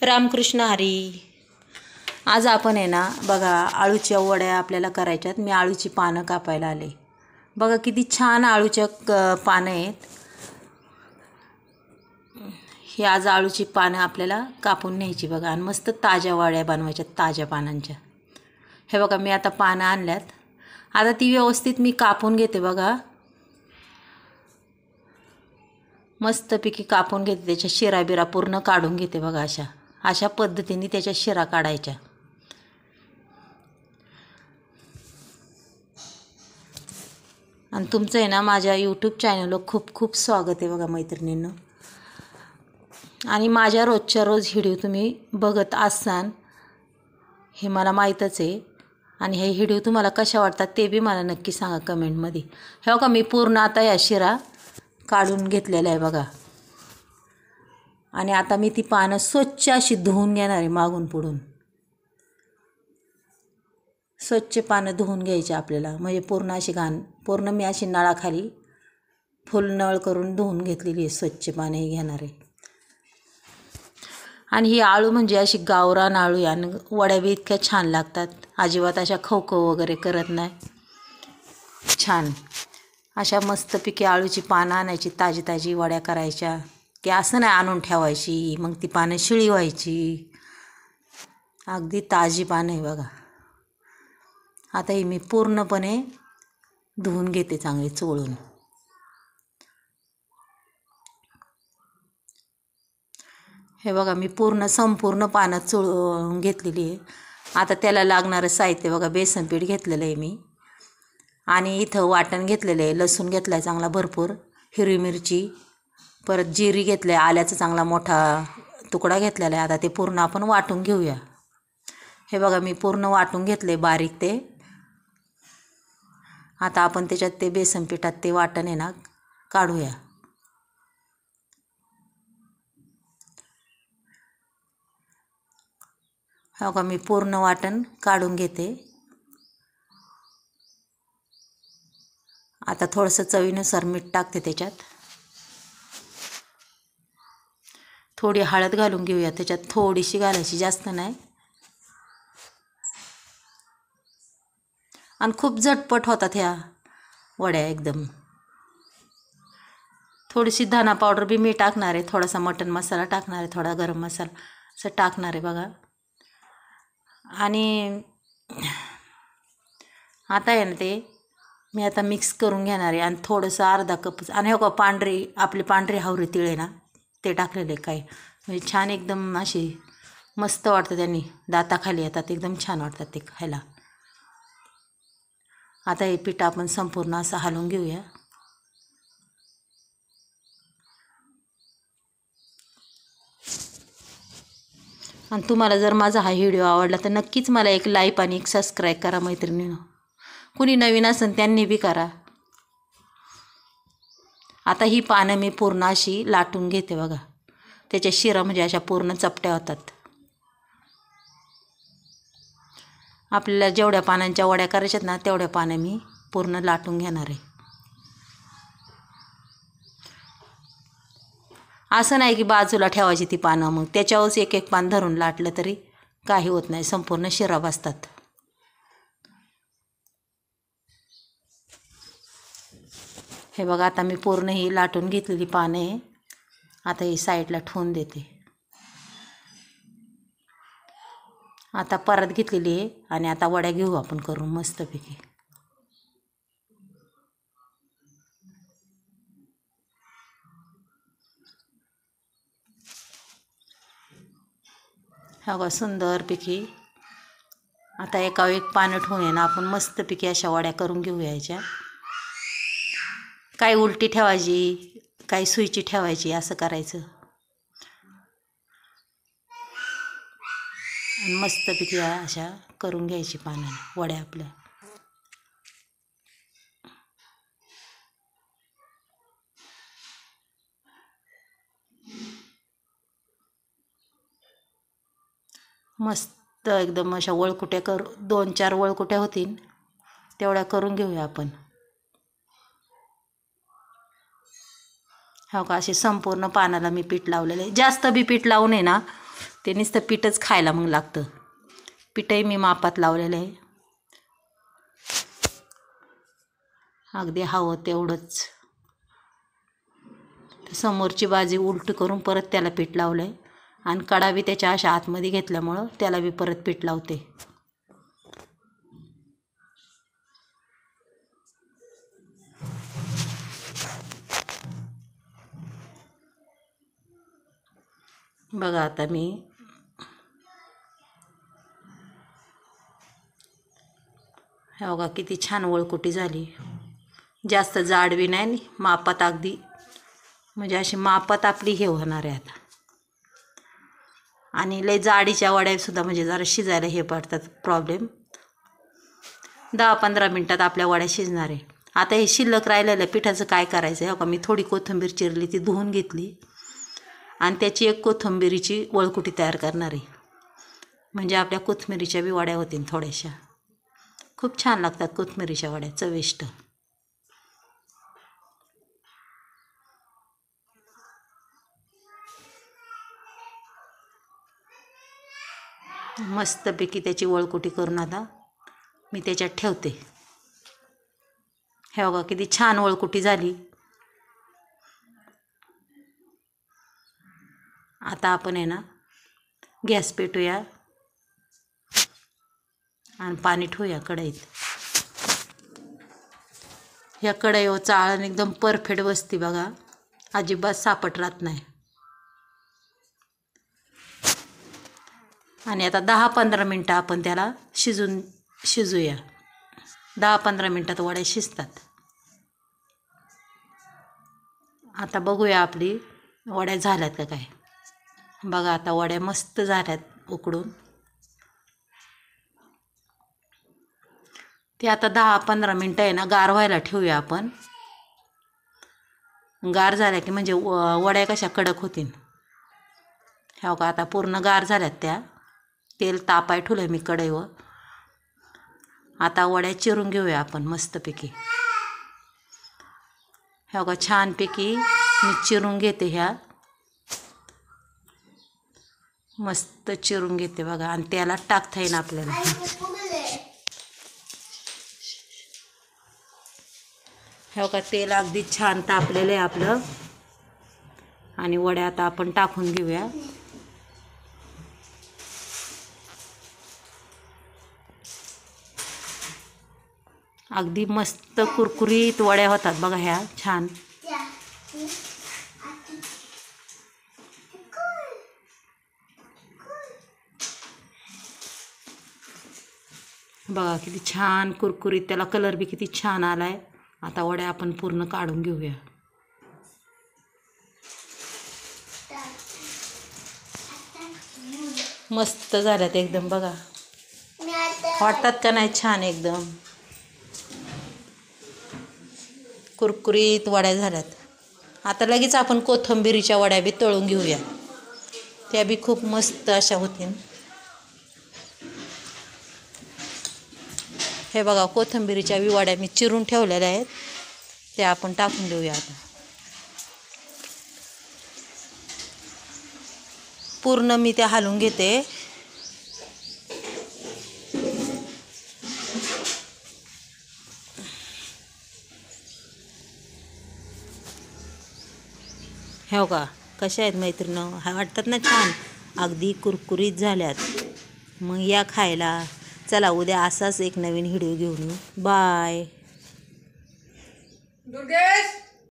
रामकृष्ण हरी. आज आपण आहे ना बघा आळूच्या वड्या आपल्याला करायच्यात. मी आळूची पानं कापायला आले. बघा किती छान आळूच्या पानं आहेत. ही आज आळूची पानं आपल्याला कापून न्यायची बघा आणि मस्त ताज्या वड्या बनवायच्या ताज्या पानांच्या. हे बघा मी आता पानं आणल्यात. आता ती व्यवस्थित मी कापून घेते बघा. मस्तपैकी कापून घेते. त्याच्या शिरा बिरा पूर्ण काढून घेते बघा. अशा पद्धतीने त्याच्या शिरा काढायच्या. आणि तुमचं आहे ना माझ्या यूट्यूब चॅनलला खूप खूप स्वागत आहे बघा मैत्रिणींनो. आणि माझ्या रोजच्या रोज व्हिडिओ तुम्ही बघत असाल हे मला माहीतच आहे. आणि हे व्हिडिओ तुम्हाला कशा वाटतात ते बी मला नक्की सांगा कमेंटमध्ये. हे बघा मी पूर्ण आता या शिरा काढून घेतलेला आहे बघा. आणि आता मी ती पानं स्वच्छ अशी धुवून घेणार आहे. मागून पुढून स्वच्छ पानं धुवून घ्यायची आपल्याला. म्हणजे पूर्ण अशी घाण पूर्ण मी अशी नळाखाली फुल नळ करून धुवून घेतलेली आहे. स्वच्छ पानं घेणार आहे. आणि ही आळू म्हणजे अशी गावरान आळू आहे. आणि वड्या बी इतक्या छान लागतात. अजिबात अशा खवखव वगैरे करत नाही. छान अशा मस्तपैकी आळूची पानं आणायची. ताजी ताजी वड्या करायच्या. की असं नाही आणून ठेवायची मग ती पानं शिळी व्हायची. अगदी ताजी पानं आहे बघा. आता ही मी पूर्णपणे धुवून घेते चांगली चोळून. हे बघा मी संपूर्ण पानं चोळून घेतलेली आहे. आता त्याला लागणारं साहित्य बघा. बेसन पीठ घेतलेलं आहे मी. आणि इथं वाटण घेतलेलं आहे. लसूण घेतला आहे चांगला भरपूर. हिरवी मिरची, परत जिरी घेतलं आहे. आल्याचा चांगला मोठा तुकडा घेतलेला आहे. आता ते पूर्ण आपण वाटून घेऊया. हे बघा मी पूर्ण वाटून घेतले बारीक ते. आता आपण त्याच्यात ते बेसन पिठात ते वाटण आहे ना काढूया. हो का मी पूर्ण वाटण काढून घेते. आता थोडंसं चवीनुसार मीठ टाकते त्याच्यात. थोडी हळद घालून घेऊया त्याच्यात. थोडीशी घालायची जास्त नाही. आणि खूप झटपट होतात ह्या वड्या एकदम. थोडीशी धना पावडर बी मी टाकणार आहे. थोडासा मटण मसाला टाकणार आहे. थोडा गरम मसाला असं टाकणार आहे बघा. आणि आता आहे ना ते मी आता मिक्स करून घेणार आहे. आणि थोडंसं अर्धा कप. आणि हो का आपली पांढरी हावरी तिळ आहे ना ते टाकलेले काय म्हणजे छान एकदम अशी मस्त वाटतं. त्यांनी दाताखाली येतात. एकदम छान वाटतात ते खायला. आता हे पीठ आपण संपूर्ण असं हलवून घेऊया. आणि तुम्हाला जर माझा हा व्हिडिओ आवडला तर नक्कीच मला एक लाईक आणि एक सबस्क्राईब करा मैत्रिणीनं. कुणी नवीन असेल त्यांनी बी करा. आता ही पानं मी पूर्ण अशी लाटून घेते बघा. त्याच्या शिरा म्हणजे अशा पूर्ण चपट्या होतात. आपल्याला जेवढ्या पानांच्या वड्या करायच्यात ना तेवढ्या पानं मी पूर्ण लाटून घेणार आहे. असं नाही की बाजूला ठेवायची ती पानं. मग त्याच्यावरच एक एक पान धरून लाटलं तरी काही होत नाही. संपूर्ण शिरा बसतात. हे बघा आता मी पूर्ण ही लाटून घेतलेली पानं आहे. आता ही साईडला ठेवून देते. आता परत घेतलेली आहे. आणि आता वड्या घेऊ आपण करून मस्तपैकी. हा बघा सुंदरपैकी आता एकावर एक पानं ठेवून आहे ना आपण मस्तपैकी अशा वड्या करून घेऊया. याच्या काही उलटी ठेवायची काही सुईची ठेवायची असं करायचं. आणि मस्तपैकी अशा करून घ्यायची पानं वड्या आपल्या. मस्त एकदम अशा वळकुट्या 2-4 वळकुट्या होतील तेवढ्या करून घेऊया आपण. हो का असे संपूर्ण पानाला मी पीठ लावलेलं आहे. जास्त बी पीठ लावू नये ना ते नुसतं पीठच खायला मग लागतं. पीठही मी मापात लावलेलं आहे. अगदी हवं तेवढंच. समोरची बाजू उलटी करून परत त्याला पीठ लावलं आहे आणि कडा बी त्याच्या अशा आतमध्ये घेतल्यामुळं त्याला बी परत पीठ लावते. बघा आता मी हे बघा किती छान वळकुटी झाली. जास्त जाड बी नाही, मापात अगदी म्हणजे अशी मापात आपली हे होणार आहे आता. आणि लय जाडीच्या वड्यासुद्धा म्हणजे जरा शिजायला हे पडतात प्रॉब्लेम. 10-15 मिनटात आपल्या वड्या शिजणार आहे. आता हे शिल्लक राहिलेलं पिठाचं काय करायचं आहे? हो का, मी थोडी कोथिंबीर चिरली, ती धुवून घेतली आणि त्याची एक कोथिंबीरीची वळकुटी तयार करणार आहे. म्हणजे आपल्या कोथिंबीरीच्या बी वड्या होतील थोड्याशा. खूप छान लागतात कोथिंबीरीच्या वड्या, चविष्ट. मस्तपैकी त्याची वळकुटी करून आता मी त्याच्यात ठेवते. हे बघा किती छान वळकुटी झाली. आता आपण आहे ना गॅस पेटूया आणि पाणी ठेवूया कढईत. ह्या कढईवर चाळण एकदम परफेक्ट बसते बघा, अजिबात सापट राहत नाही. आणि आता 10-15 मिनटं आपण त्याला शिजूया. 10-15 मिनटात वड्या शिजतात. आता बघूया आपली वड्या झाल्यात का काय. बघा आता वड्या मस्त झाल्यात उकडून. ते आता 10-15 मिनटं आहे ना गार व्हायला ठेवूया आपण. गार झाल्या की म्हणजे वड्या कशा कडक होतील. हो का, आता पूर्ण गार झाल्यात त्या. तेल तापाय ठेवलं मी कढईवर. आता वड्या चिरून घेऊया आपण मस्तपैकी. हो का, छानपैकी मी चिरून घेते. ह्या मस्त चिरून घेते बघा. आणि त्याला टाकता येईल आपल्याला. हो का, तेल अगदी छान तापलेलं आहे आपलं. आणि वड्या आता आपण टाकून घेऊया. अगदी मस्त कुरकुरीत वड्या होतात बघा ह्या छान. बघा किती छान कुरकुरीत, त्याला कलर बी किती छान आलाय. आता वड्या आपण पूर्ण काढून घेऊया. मस्त झाल्यात एकदम बघा. वाटतात का नाही छान? एकदम कुरकुरीत वड्या झाल्यात. आता लगेच आपण कोथिंबीरीच्या वड्या बी तळून घेऊया. त्या बी खूप मस्त अशा होतील. हे बघा कोथिंबीरीच्या बी वड्या मी चिरून ठेवलेल्या आहेत, त्या आपण टाकून देऊया. आता पूर्ण मी त्या हलवून घेते. हो का, कशा आहेत मैत्रिणी? हा वाटतात ना छान, अगदी कुरकुरीत झाल्यात. मग या खायला. चला उद्या असाच एक नवीन व्हिडिओ घेऊन येऊ. बाय.